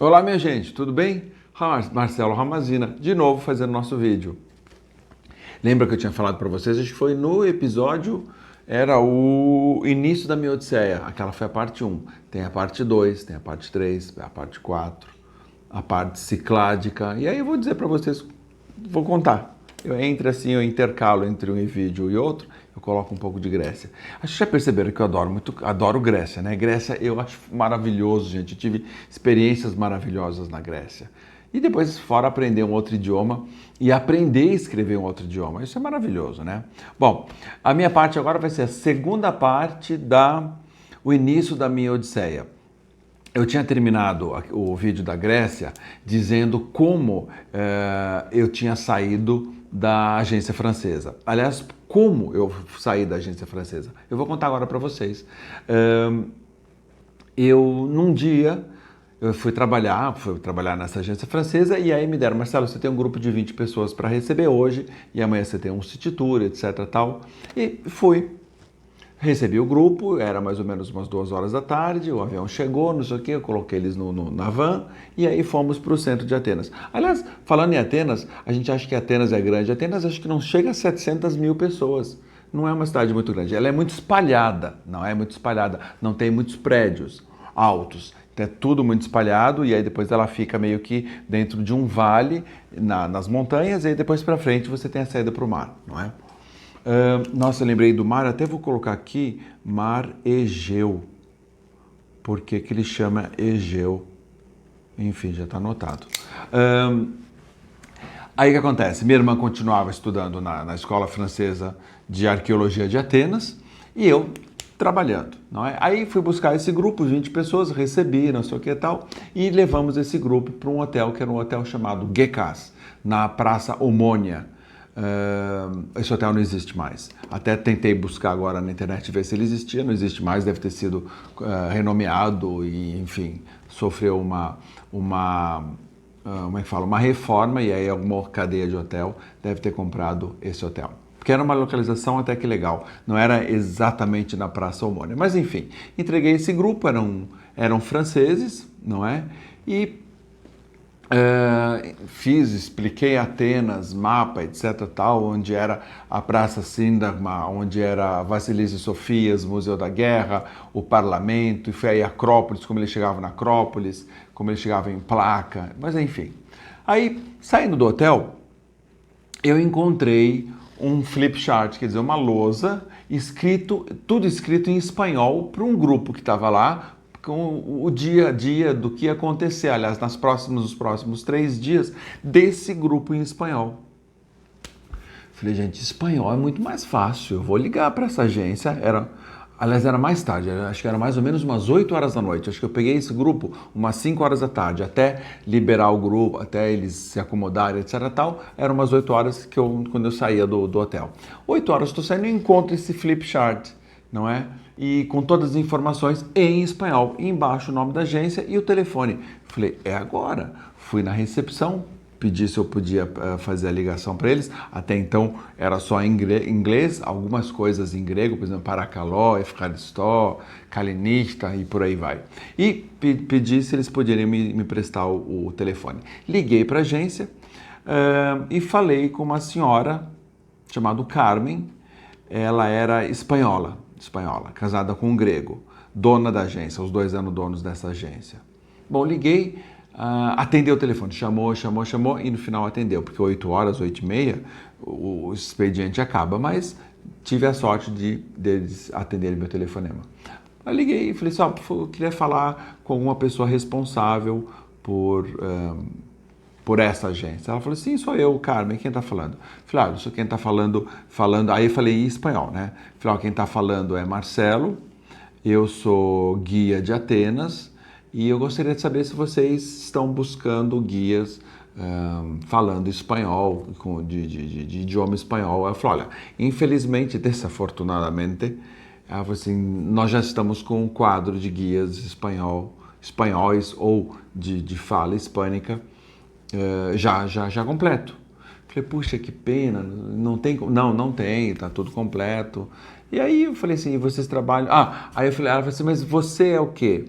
Olá, minha gente, tudo bem? Marcelo Ramazina, de novo fazendo nosso vídeo. Lembra que eu tinha falado para vocês? Acho que foi no episódio, era o início da minha Odisseia. Aquela foi a parte 1. Tem a parte 2, tem a parte 3, a parte 4, a parte cicládica. E aí eu vou dizer para vocês, vou contar. Eu intercalo entre um vídeo e outro, eu coloco um pouco de Grécia. Acho que já perceberam que eu adoro Grécia, né? Grécia eu acho maravilhoso, gente. Eu tive experiências maravilhosas na Grécia. E depois, fora aprender um outro idioma e aprender a escrever um outro idioma. Isso é maravilhoso, né? Bom, a minha parte agora vai ser a segunda parte o início da minha Odisseia. Eu tinha terminado o vídeo da Grécia dizendo como eu tinha saído da agência francesa. Aliás, como eu saí da agência francesa. Eu vou contar agora para vocês. Num dia, eu fui trabalhar nessa agência francesa e aí me deram, Marcelo, você tem um grupo de 20 pessoas para receber hoje e amanhã você tem um city tour, etc. Tal. E fui. Recebi o grupo, era mais ou menos umas 2 horas da tarde, o avião chegou, não sei o que, eu coloquei eles na van e aí fomos para o centro de Atenas. Aliás, falando em Atenas, a gente acha que Atenas é grande. Atenas acho que não chega a 700 mil pessoas. Não é uma cidade muito grande. Ela é muito espalhada, não tem muitos prédios altos. É tudo muito espalhado e aí depois ela fica meio que dentro de um vale nas montanhas e aí depois para frente você tem a saída para o mar, não é? Nossa, eu lembrei do mar, até vou colocar aqui, Mar Egeu. Por que que ele chama Egeu? Enfim, já está anotado. Aí o que acontece? Minha irmã continuava estudando na Escola Francesa de Arqueologia de Atenas e eu trabalhando, não é? Aí fui buscar esse grupo, 20 pessoas, recebi, não sei o que e tal, e levamos esse grupo para um hotel, que era um hotel chamado Gekas, na Praça Omônia. Esse hotel não existe mais. Até tentei buscar agora na internet ver se ele existia, não existe mais, deve ter sido renomeado e, enfim, sofreu uma reforma e aí alguma cadeia de hotel deve ter comprado esse hotel. Porque era uma localização até que legal, não era exatamente na Praça Omônia. Mas enfim, entreguei esse grupo, eram franceses, não é? E expliquei Atenas, mapa, etc, tal, onde era a Praça Síntagma, onde era Vasilisa Sofias, Museu da Guerra, o Parlamento, e foi aí a Acrópolis, como ele chegava na Acrópolis, como ele chegava em Placa, mas enfim. Aí, saindo do hotel, eu encontrei um flip chart, quer dizer, uma lousa, tudo escrito em espanhol para um grupo que estava lá, com o dia a dia do que ia acontecer, aliás, nos próximos 3 dias, desse grupo em espanhol. Falei, gente, espanhol é muito mais fácil, eu vou ligar para essa agência, aliás, era mais tarde, acho que era mais ou menos umas 8 horas da noite, acho que eu peguei esse grupo umas 5 horas da tarde, até liberar o grupo, até eles se acomodarem, etc, tal, eram umas 8 horas quando eu saía do hotel. 8 horas estou saindo e encontro esse flip chart, não é? E com todas as informações em espanhol, e embaixo o nome da agência e o telefone. Falei, é agora. Fui na recepção, pedi se eu podia fazer a ligação para eles. Até então era só em inglês, algumas coisas em grego, por exemplo, Parakaló, Efkaristó, Kalinista e por aí vai. E pedi se eles poderiam me prestar o telefone. Liguei para a agência e falei com uma senhora chamada Carmen. Ela era espanhola, casada com um grego, dona da agência, os 2 eram donos dessa agência. Bom, liguei, atendeu o telefone, chamou e no final atendeu, porque 8 horas, 8h30, o expediente acaba, mas tive a sorte deles atenderem meu telefonema. Eu liguei e falei só, eu queria falar com alguma pessoa responsável por essa agência. Ela falou, sim, sou eu, Carmen, quem está falando? Falei, eu sou quem está falando, aí eu falei em espanhol, né? Falei, quem está falando é Marcelo, eu sou guia de Atenas e eu gostaria de saber se vocês estão buscando guias falando espanhol, de idioma espanhol. Ela falou, olha, infelizmente, desafortunadamente, ela falou assim, nós já estamos com um quadro de guias espanhóis ou de fala hispânica, já completo. Falei, puxa, que pena, não tem, tá tudo completo. E aí eu falei assim, vocês trabalham... aí ela falou assim, mas você é o quê?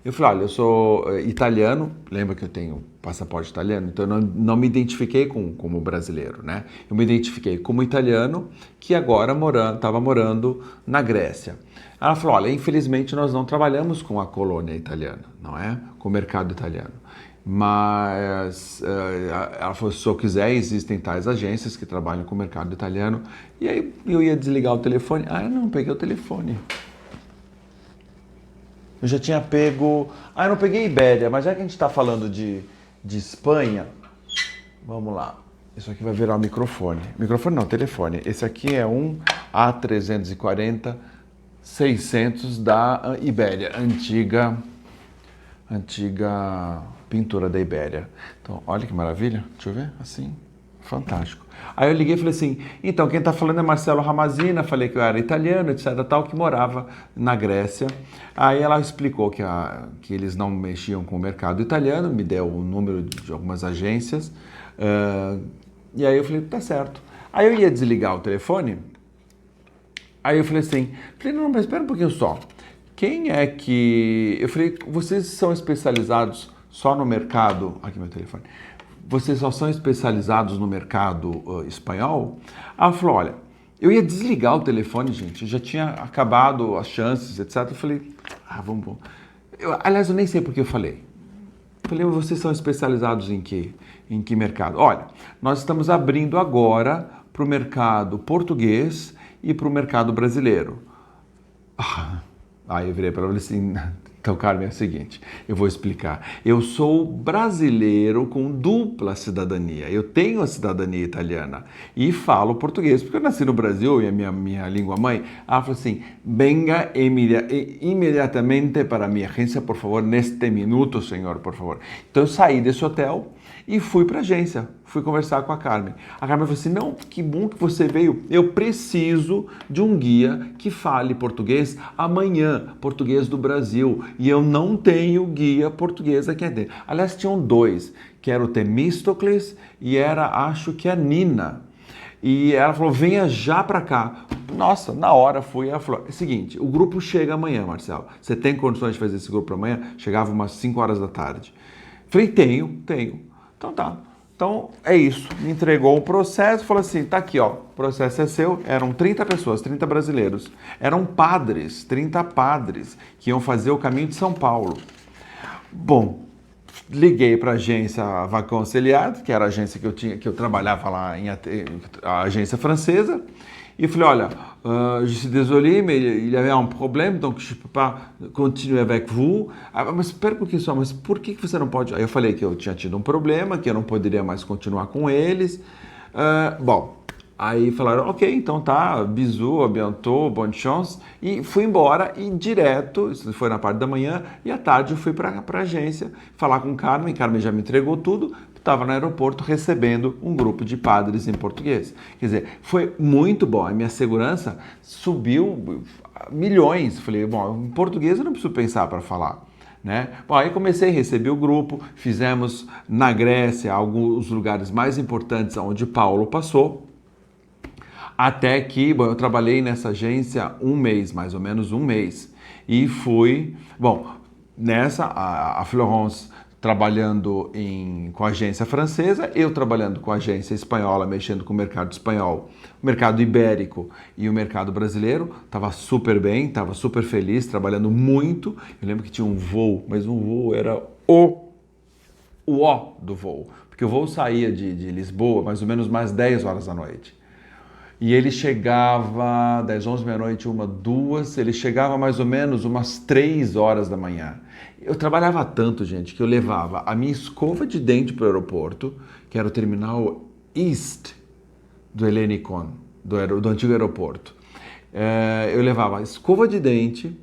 Eu falei, olha, eu sou italiano, lembra que eu tenho passaporte italiano, então eu não me identifiquei como brasileiro, né? Eu me identifiquei como italiano que agora estava morando na Grécia. Ela falou, olha, infelizmente nós não trabalhamos com a colônia italiana, não é? Com o mercado italiano. Mas ela falou, se eu quiser, existem tais agências que trabalham com o mercado italiano. E aí eu ia desligar o telefone. Ah, eu não peguei o telefone. Eu já tinha pego... Ah, eu não peguei Ibéria, mas já que a gente está falando de Espanha, vamos lá. Isso aqui vai virar o microfone. Microfone não, telefone. Esse aqui é um A340-600 da Ibéria, antiga pintura da Ibéria. Então, olha que maravilha. Deixa eu ver, assim, fantástico. Aí eu liguei e falei assim, então, quem está falando é Marcelo Ramazina, falei que eu era italiano, etc, tal, que morava na Grécia. Aí ela explicou que eles não mexiam com o mercado italiano, me deu o número de algumas agências, e aí eu falei, tá certo. Aí eu ia desligar o telefone, aí eu falei assim, não, mas espera um pouquinho só. Quem é que... Eu falei, vocês são especializados só no mercado... Aqui meu telefone. Vocês só são especializados no mercado espanhol? Ela falou, olha, eu ia desligar o telefone, gente. Já tinha acabado as chances, etc. Eu falei, vamos... aliás, eu nem sei por que eu falei. Eu falei, mas vocês são especializados em quê? Em que mercado? Olha, nós estamos abrindo agora para o mercado português e para o mercado brasileiro. Aí eu virei para ela assim, então, Carmen, é o seguinte, eu vou explicar. Eu sou brasileiro com dupla cidadania. Eu tenho a cidadania italiana e falo português, porque eu nasci no Brasil e é minha língua mãe. Ela falou assim, venga imediatamente para a minha agência, por favor, neste minuto, senhor, por favor. Então eu saí desse hotel e fui para a agência, fui conversar com a Carmen. A Carmen falou assim, não, que bom que você veio, eu preciso de um guia que fale português amanhã, português do Brasil, e eu não tenho guia português aqui dentro. Aliás, tinham dois, que era o Temístocles e era, acho que a Nina. E ela falou, venha já para cá. Nossa, na hora fui, ela falou, é o seguinte, o grupo chega amanhã, Marcelo, você tem condições de fazer esse grupo amanhã? Chegava umas 5 horas da tarde. Falei, tenho. Então tá. Então é isso. Me entregou o processo, falou assim, tá aqui, ó, o processo é seu. Eram 30 pessoas, 30 brasileiros. Eram padres, 30 padres, que iam fazer o caminho de São Paulo. Bom, liguei para a agência Vacances, que era a agência que eu trabalhava lá, a agência francesa, e falei, olha, je suis désolé, mais il y avait un problème, donc je ne peux pas continuer avec vous. Mas espera um pouquinho só, mas por que você não pode... Aí eu falei que eu tinha tido um problema, que eu não poderia mais continuar com eles. Bom, aí falaram, ok, então tá, bisous, à bientôt, bonne chance. E fui embora e direto, isso foi na parte da manhã, e à tarde eu fui para a agência falar com Carmen já me entregou tudo, estava no aeroporto recebendo um grupo de padres em português. Quer dizer, foi muito bom, a minha segurança subiu milhões. Falei, bom, em português eu não preciso pensar para falar. Né? Bom, aí comecei a receber o grupo, fizemos na Grécia alguns lugares mais importantes onde Paulo passou, até que, bom, eu trabalhei nessa agência um mês, mais ou menos um mês, e fui, bom, nessa, a Florence trabalhando com a agência francesa, eu trabalhando com a agência espanhola, mexendo com o mercado espanhol, o mercado ibérico e o mercado brasileiro, estava super bem, estava super feliz, trabalhando muito. Eu lembro que tinha um voo, mas um voo era o O do voo, porque o voo saía de Lisboa mais ou menos mais 10 horas da noite. E ele chegava 10, 11, meia-noite, 1, 2, ele chegava mais ou menos umas 3 horas da manhã. Eu trabalhava tanto, gente, que eu levava a minha escova de dente para o aeroporto, que era o terminal East do Helenicon, do antigo aeroporto. Eu levava a escova de dente,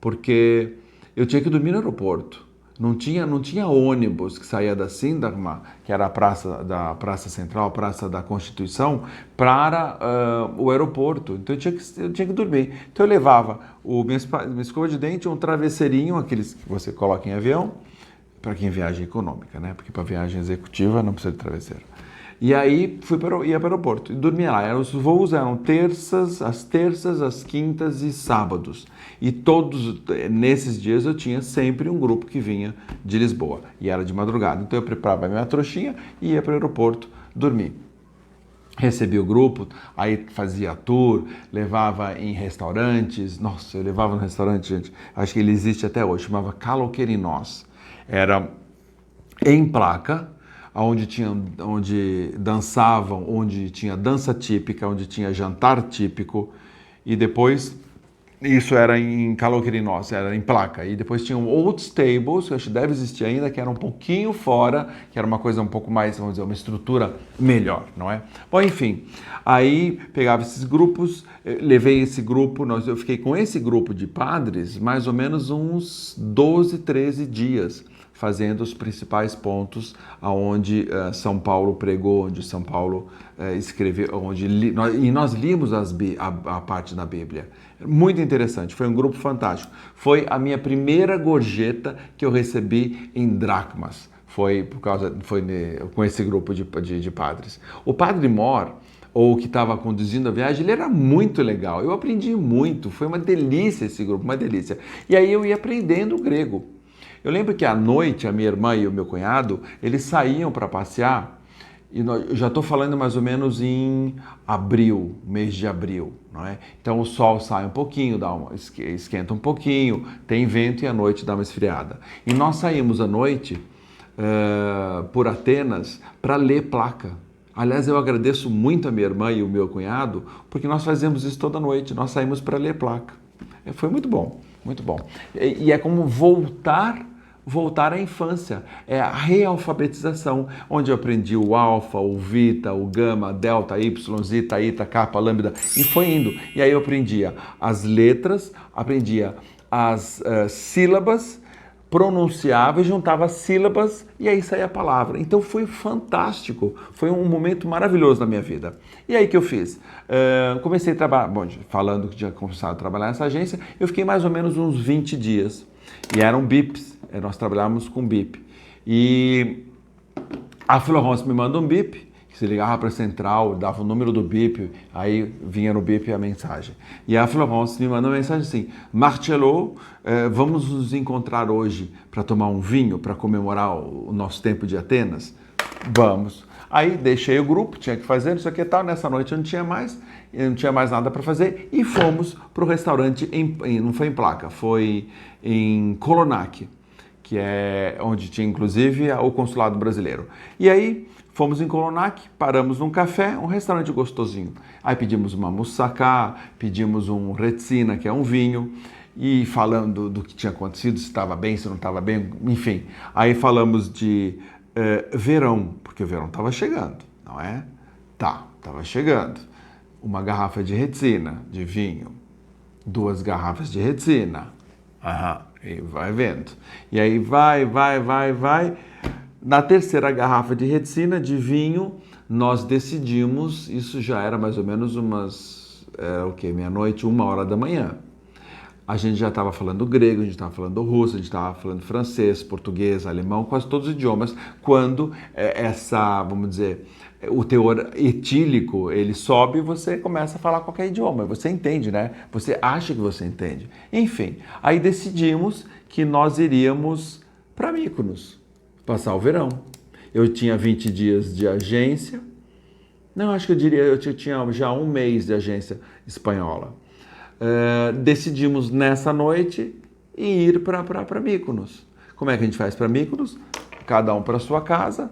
porque eu tinha que dormir no aeroporto. Não tinha ônibus que saía da Sindarma, que era da Praça Central, a Praça da Constituição, para o aeroporto. Então eu tinha que dormir. Então eu levava minha escova de dente, um travesseirinho, aqueles que você coloca em avião, para quem viaja econômica, né? Porque para viagem executiva não precisa de travesseiro. E aí ia para o aeroporto e dormia lá. Os voos eram às terças, às quintas e sábados. E todos nesses dias eu tinha sempre um grupo que vinha de Lisboa. E era de madrugada. Então eu preparava a minha trouxinha e ia para o aeroporto dormir. Recebi o grupo, aí fazia tour, levava em restaurantes. Nossa, eu levava no restaurante, gente, acho que ele existe até hoje, chamava Caloquerinos. Era em placa, onde dançavam, onde tinha dança típica, onde tinha jantar típico, e depois isso era em Caloquerinos, era em placa. E depois tinham outros tables, que eu acho que deve existir ainda, que era um pouquinho fora, que era uma coisa um pouco mais, vamos dizer, uma estrutura melhor, não é? Bom, enfim, aí pegava esses grupos, levei esse grupo, eu fiquei com esse grupo de padres mais ou menos uns 12, 13 dias, fazendo os principais pontos aonde São Paulo pregou, onde São Paulo escreveu, e nós limos a parte da Bíblia. Muito interessante, foi um grupo fantástico. Foi a minha primeira gorjeta que eu recebi em dracmas. Foi com esse grupo de padres. O padre Mor, ou que estava conduzindo a viagem, ele era muito legal. Eu aprendi muito, foi uma delícia esse grupo, uma delícia. E aí eu ia aprendendo grego. Eu lembro que à noite a minha irmã e o meu cunhado, eles saíam para passear, e eu já estou falando mais ou menos em abril, mês de abril, não é? Então o sol sai um pouquinho, esquenta um pouquinho, tem vento e à noite dá uma esfriada. E nós saímos à noite por Atenas para ler placa. Aliás, eu agradeço muito a minha irmã e o meu cunhado, porque nós fazemos isso toda noite, nós saímos para ler placa. Foi muito bom, muito bom. E é como voltar à infância, é a realfabetização, onde eu aprendi o alfa, o vita, o gama, delta, y, zeta, eta, kappa, lambda, e foi indo. E aí eu aprendia as letras, aprendia as sílabas, pronunciava e juntava as sílabas e aí saía a palavra. Então foi fantástico, foi um momento maravilhoso na minha vida. E aí que eu fiz? Comecei a trabalhar, bom, falando que tinha começado a trabalhar nessa agência, eu fiquei mais ou menos uns 20 dias. E eram bips, nós trabalhávamos com bip. E a Florence me manda um bip, que se ligava para a central, dava o número do bip, aí vinha no bip a mensagem. E a Florence me manda uma mensagem assim: Marcelo, vamos nos encontrar hoje para tomar um vinho, para comemorar o nosso tempo de Atenas? Vamos. Aí deixei o grupo, tinha que fazer, não sei o que tal. Nessa noite eu não tinha mais nada para fazer e fomos para o restaurante, não foi em placa, foi em Kolonak, que é onde tinha inclusive o consulado brasileiro. E aí fomos em Kolonak, paramos num café, um restaurante gostosinho. Aí pedimos uma moussaka, pedimos um retsina, que é um vinho, e falando do que tinha acontecido, se estava bem, se não estava bem, enfim. Aí falamos de verão, porque o verão estava chegando, não é? Estava chegando. Uma garrafa de retsina, de vinho, 2 garrafas de retsina. E vai vendo. E aí vai. Na terceira garrafa de retsina, de vinho, nós decidimos, isso já era mais ou menos meia-noite, 1h da manhã. A gente já estava falando grego, a gente estava falando russo, a gente estava falando francês, português, alemão, quase todos os idiomas, quando vamos dizer, o teor etílico, ele sobe e você começa a falar qualquer idioma, você entende, né? Você acha que você entende. Enfim, aí decidimos que nós iríamos para Mykonos, passar o verão. Eu tinha 20 dias de agência, acho que eu tinha já 1 mês de agência espanhola. Decidimos nessa noite ir para Mykonos. Como é que a gente faz para Mykonos? Cada um para sua casa,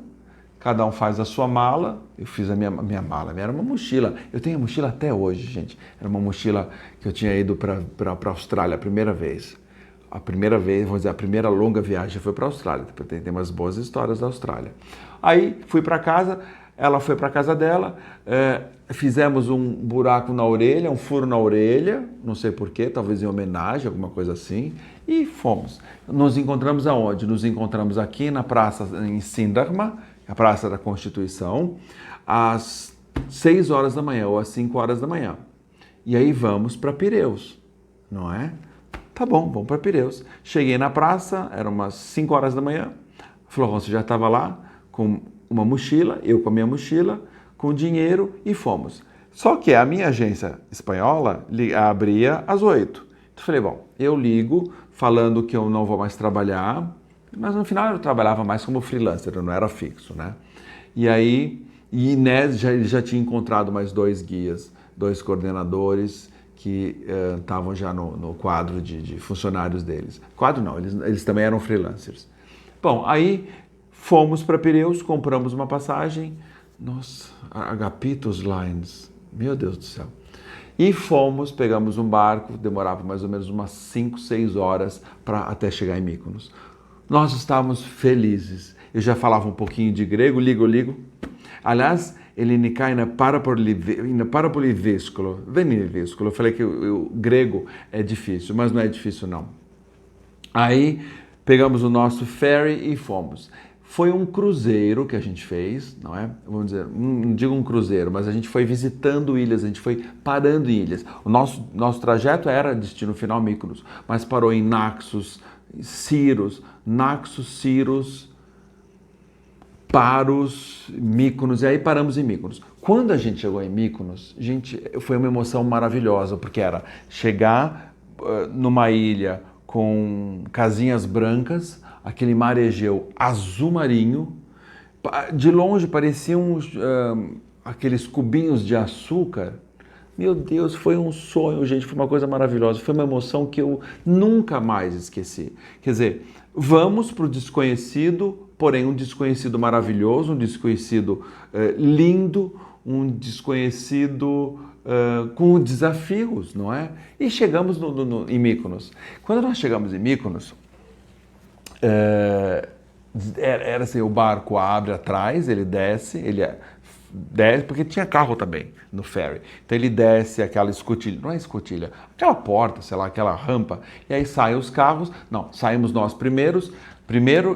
cada um faz a sua mala. Eu fiz a minha mala, era uma mochila. Eu tenho a mochila até hoje, gente. Era uma mochila que eu tinha ido para a Austrália a primeira vez. A primeira vez, vamos dizer, a primeira longa viagem foi para a Austrália. Tem umas boas histórias da Austrália. Aí fui para casa. Ela foi para a casa dela, fizemos um buraco na orelha, um furo na orelha, não sei porquê, talvez em homenagem, alguma coisa assim, e fomos. Nos encontramos aonde? Nos encontramos aqui na praça em Sindarma, a Praça da Constituição, às 6h da manhã ou às 5h da manhã. E aí vamos para Pireus, não é? Tá bom, vamos para Pireus. Cheguei na praça, eram umas 5h da manhã, a Florence já estava lá com uma mochila, eu com a minha mochila, com dinheiro e fomos. Só que a minha agência espanhola abria às 8. Então falei, bom, eu ligo falando que eu não vou mais trabalhar, mas no final eu trabalhava mais como freelancer, eu não era fixo, né? E aí, Inés já tinha encontrado mais 2 guias, 2 coordenadores que estavam já no quadro de funcionários deles. Quadro não, eles também eram freelancers. Bom, aí fomos para Pireus, compramos uma passagem, nossa, Agapitos Lines, meu Deus do céu. E fomos, pegamos um barco, demorava mais ou menos umas 5, 6 horas até chegar em Mykonos. Nós estávamos felizes. Eu já falava um pouquinho de grego, ligo. Aliás, ελληνικά είναι πάρα πολύ δύσκολο. Δεν είναι δύσκολο. Eu falei que o grego é difícil, mas não é difícil não. Aí pegamos o nosso ferry e fomos. Foi um cruzeiro que a gente fez, não é? Vamos dizer, não digo um cruzeiro, mas a gente foi visitando ilhas, a gente foi parando em ilhas. O nosso trajeto era destino final Mykonos, mas parou em Naxos, Siros, Paros, Mykonos, e aí paramos em Mykonos. Quando a gente chegou em Mykonos, foi uma emoção maravilhosa, porque era chegar numa ilha com casinhas brancas, aquele mar Egeu azul marinho, de longe pareciam aqueles cubinhos de açúcar. Meu Deus, foi um sonho, gente, foi uma coisa maravilhosa, foi uma emoção que eu nunca mais esqueci. Quer dizer, vamos para o desconhecido, porém um desconhecido maravilhoso, um desconhecido lindo, um desconhecido com desafios, não é? E chegamos em Mykonos. Quando nós chegamos em Mykonos, era assim, o barco abre atrás, ele desce, porque tinha carro também no ferry. Então ele desce aquela escotilha, não é escotilha, aquela porta, sei lá, aquela rampa, e aí saem os carros, não, saímos nós primeiro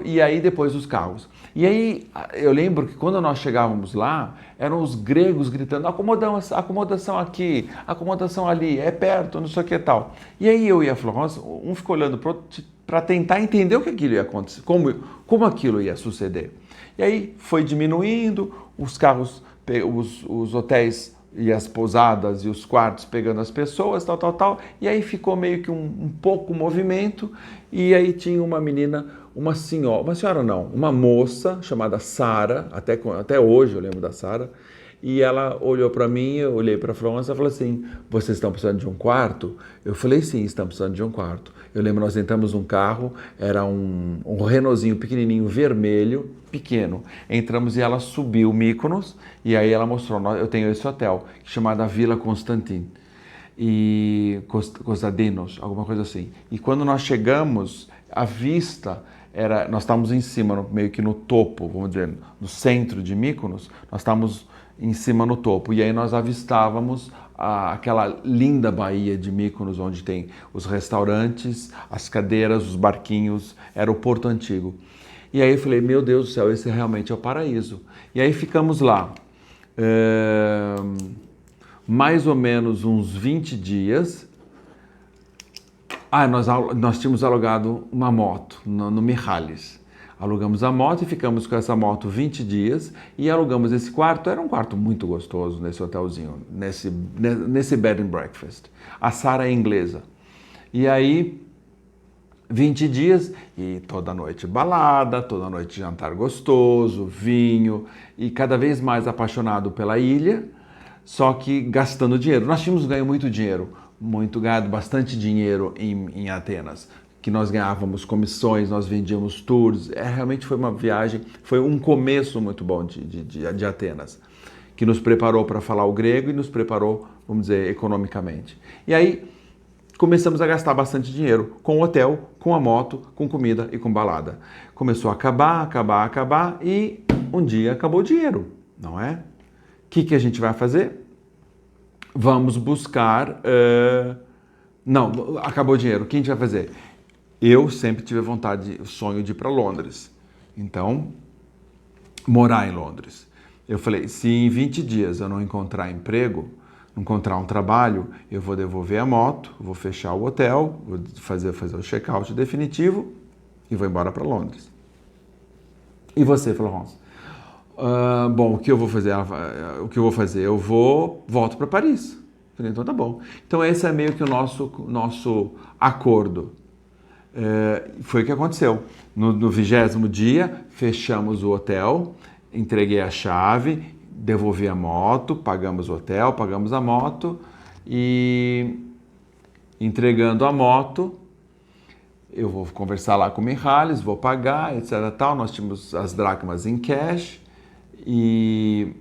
e aí depois os carros. E aí eu lembro que quando nós chegávamos lá, eram os gregos gritando, acomodação aqui, acomodação ali, é perto, não sei o que e tal. E aí eu e a Florence, um ficou olhando para o outro para tentar entender o que aquilo ia acontecer, como aquilo ia suceder. E aí foi diminuindo, os carros, os hotéis e as pousadas e os quartos pegando as pessoas, tal. E aí ficou meio que um pouco movimento. E aí tinha uma menina, uma moça chamada Sara, até hoje eu lembro da Sara. E ela olhou para mim, eu olhei para a Florence e falou assim, vocês estão precisando de um quarto? Eu falei, sim, estamos precisando de um quarto. Eu lembro, nós entramos num carro, era um Renaultzinho pequenininho, vermelho, pequeno. Entramos e ela subiu Mykonos, e aí ela mostrou, eu tenho esse hotel, chamado Vila Constantin, e Kostadinos, alguma coisa assim. E quando nós chegamos, a vista nós estávamos em cima, meio que no topo, vamos dizer, no centro de Mykonos, nós estávamos em cima no topo, e aí nós avistávamos aquela linda baía de Mykonos, onde tem os restaurantes, as cadeiras, os barquinhos, era o Porto Antigo. E aí eu falei, meu Deus do céu, esse realmente é o paraíso. E aí ficamos lá, mais ou menos uns 20 dias. Nós tínhamos alugado uma moto no Mihalis. Alugamos a moto e ficamos com essa moto 20 dias e alugamos esse quarto. Era um quarto muito gostoso nesse hotelzinho, nesse bed and breakfast. A Sara é inglesa. E aí, 20 dias e toda noite balada, toda noite jantar gostoso, vinho e cada vez mais apaixonado pela ilha, só que gastando dinheiro. Nós tínhamos ganho muito dinheiro, ganhado bastante dinheiro em Atenas. Que nós ganhávamos comissões, nós vendíamos tours, realmente foi uma viagem, foi um começo muito bom de Atenas, que nos preparou para falar o grego e nos preparou, vamos dizer, economicamente. E aí começamos a gastar bastante dinheiro com o hotel, com a moto, com comida e com balada. Começou a acabar e um dia acabou o dinheiro, não é? O que a gente vai fazer? Vamos buscar... Não, acabou o dinheiro, o que a gente vai fazer? Eu sempre tive o sonho de ir para Londres. Então, morar em Londres. Eu falei, se em 20 dias eu não encontrar emprego, não encontrar um trabalho, eu vou devolver a moto, vou fechar o hotel, vou fazer o check-out definitivo e vou embora para Londres. E você, Florence? Bom, o que eu vou fazer? O que eu vou fazer? Volto para Paris. Falei, então tá bom. Então esse é meio que o nosso acordo. Foi o que aconteceu. No 20º dia, fechamos o hotel, entreguei a chave, devolvi a moto, pagamos o hotel, pagamos a moto e entregando a moto, eu vou conversar lá com o Mihalis, vou pagar, etc. Tal. Nós tínhamos as dracmas em cash e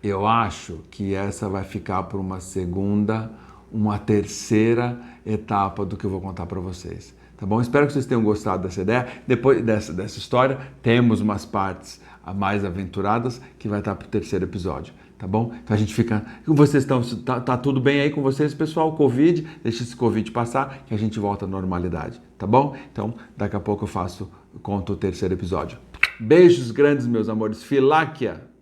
eu acho que essa vai ficar por uma terceira etapa do que eu vou contar para vocês. Tá bom? Espero que vocês tenham gostado dessa ideia. Depois dessa história, temos umas partes mais aventuradas que vai estar para o terceiro episódio. Tá bom? Então a gente fica... Vocês estão... Tá tudo bem aí com vocês, pessoal? Covid, deixa esse Covid passar que a gente volta à normalidade. Tá bom? Então, daqui a pouco eu conto o terceiro episódio. Beijos grandes, meus amores. Filáquia!